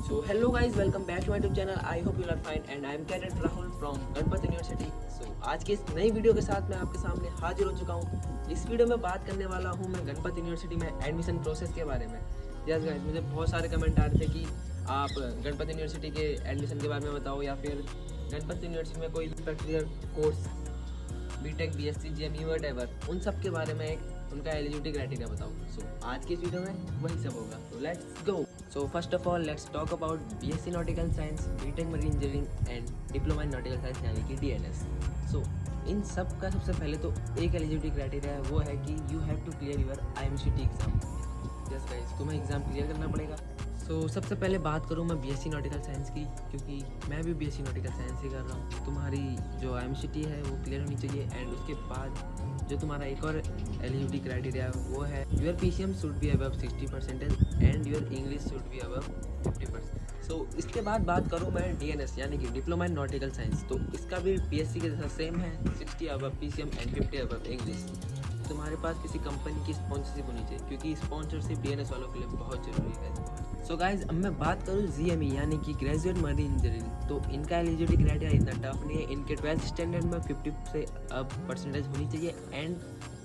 So hello guys, welcome back to my YouTube channel. I hope you are fine and I am Cadet Rahul from Ganpat university. आज के इस नई video के साथ मैं आपके सामने हाजिर हो चुका हूँ। इस वीडियो में बात करने वाला हूँ मैं गणपत यूनिवर्सिटी में एडमिशन प्रोसेस के बारे में। यस गाइस, मुझे बहुत सारे कमेंट आ रहे थे कि आप गणपत यूनिवर्सिटी के एडमिशन के बारे में बताओ या फिर गणपत यूनिवर्सिटी में कोई practical course BTech BSc GME whatever उन सब के बारे में एक उनका एलिजिबिलिटी क्राइटेरिया बताओ। आज की इस वीडियो में वही सब होगा, तो let's go. So first of all, let's talk about BSc Nautical Science, BTech Marine Engineering and Diploma in Nautical Science यानी कि DNS। So इन सब का सबसे पहले तो एक एलिजिबिलिटी क्राइटेरिया है, वो है कि you have to clear your IMCT exam. Yes guys, तुम्हें एग्ज़ाम क्लियर करना पड़ेगा। सबसे पहले बात करूँ मैं BSc Nautical Science की, क्योंकि मैं भी BSc Nautical Science ही कर रहा हूँ। तुम्हारी जो IMCT है वो क्लियर होनी चाहिए एंड उसके बाद जो तुम्हारा एक और एलिजिबिलिटी क्राइटेरिया है वो है your PCM should be above 60% and your English should be above 50%। इसके बाद बात करूँ मैं DNS यानी कि डिप्लोमा इन नॉटिकल साइंस, तो इसका भी BSc के जैसा सेम है, 60 above PCM and 50 above English. तुम्हारे पास किसी कंपनी की स्पॉन्सरशिप होनी चाहिए, क्योंकि स्पॉन्सरशिप DNS वालों के लिए बहुत ज़रूरी है। गाइज, अब मैं बात करूँ GME यानी कि ग्रेजुएट मरीन इंजीनियरिंग, तो इनका एलिजिबिलिटी क्राइटेरिया इतना टफ नहीं है। इनके 12th स्टैंडर्ड में 50 से अब परसेंटेज होनी चाहिए एंड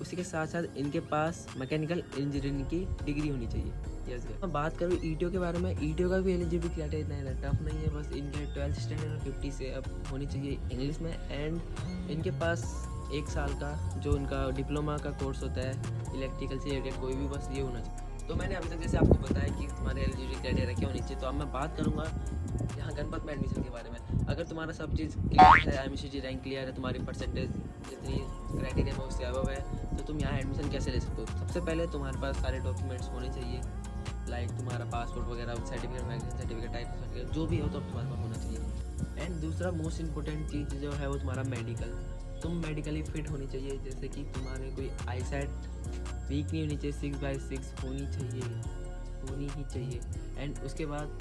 उसी के साथ साथ इनके पास मैकेनिकल इंजीनियरिंग की डिग्री होनी चाहिए। यस, मैं बात करूँ ETO के बारे में, ETO का भी एलिजिबिलिटी क्राइटेरिया इतना टफ नहीं है, बस इनके 12th स्टैंडर्ड में 50 से अब होनी चाहिए इंग्लिश में एंड इनके पास 1 साल का जो उनका डिप्लोमा का कोर्स होता है इलेक्ट्रिकल से रिलेटेड कोई भी, बस ये होना चाहिए। तो मैंने अभी तक जैसे आपको बताया कि तुम्हारे एलिजिबिलिटी क्राइटेरिया क्या होनी चाहिए, तो अब मैं बात करूँगा यहाँ गणपत में एडमिशन के बारे में। अगर तुम्हारा सब चीज़ क्लियर है, IMCT रैंक क्लियर है, तुम्हारी परसेंटेज जितनी क्राइटेरिया में उससे अबव है, तो तुम यहाँ एडमिशन कैसे ले सकते हो। सबसे पहले तुम्हारे पास सारे डॉक्यूमेंट्स होने चाहिए, लाइक तुम्हारा पासपोर्ट वगैरह, certificate, vaccine certificate, type certificate, जो भी हो तो तुम्हारे पास होना चाहिए। एंड दूसरा मोस्ट इंपॉर्टेंट चीज़ जो है वो तुम्हारा मेडिकल। तुम मेडिकली फिट होनी चाहिए, जैसे कि तुम्हारे कोई आईसाइट वीक नहीं होनी चाहिए, 6/6 होनी ही चाहिए एंड उसके बाद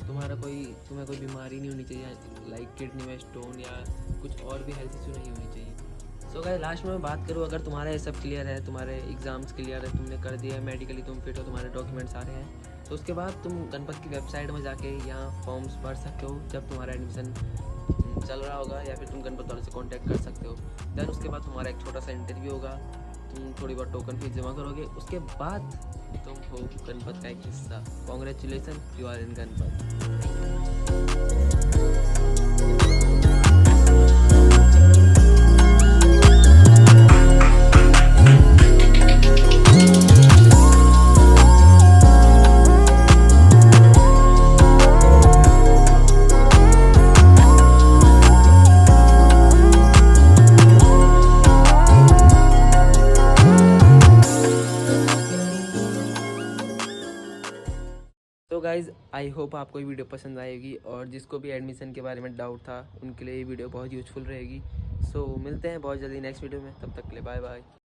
तुम्हें कोई बीमारी नहीं होनी चाहिए, लाइक किडनी में स्टोन या कुछ और भी हेल्थ इशू नहीं होनी चाहिए। गाइस, लास्ट में मैं बात करूँ, अगर तुम्हारा ये सब क्लियर है, तुम्हारे एग्ज़ाम्स क्लियर है, तुमने कर दिया है, मेडिकली तुम फिट हो, तुम्हारे डॉक्यूमेंट्स आ रहे हैं, तो उसके बाद तुम गणपत की वेबसाइट में जाके यहाँ फॉर्म्स भर सकते हो जब तुम्हारा एडमिशन चल रहा होगा, या फिर तुम गणपत वाले से कांटेक्ट कर सकते हो। देन उसके बाद तुम्हारा एक छोटा सा इंटरव्यू होगा, तुम थोड़ी बहुत टोकन फीस जमा करोगे, उसके बाद तुम हो गणपत का एक हिस्सा। Congratulations, you are in Ganpat. Guys, I hope आपको ये वीडियो पसंद आएगी और जिसको भी एडमिशन के बारे में डाउट था उनके लिए ये वीडियो बहुत यूज़फुल रहेगी। मिलते हैं बहुत जल्दी नेक्स्ट वीडियो में, तब तक के लिए बाय बाय।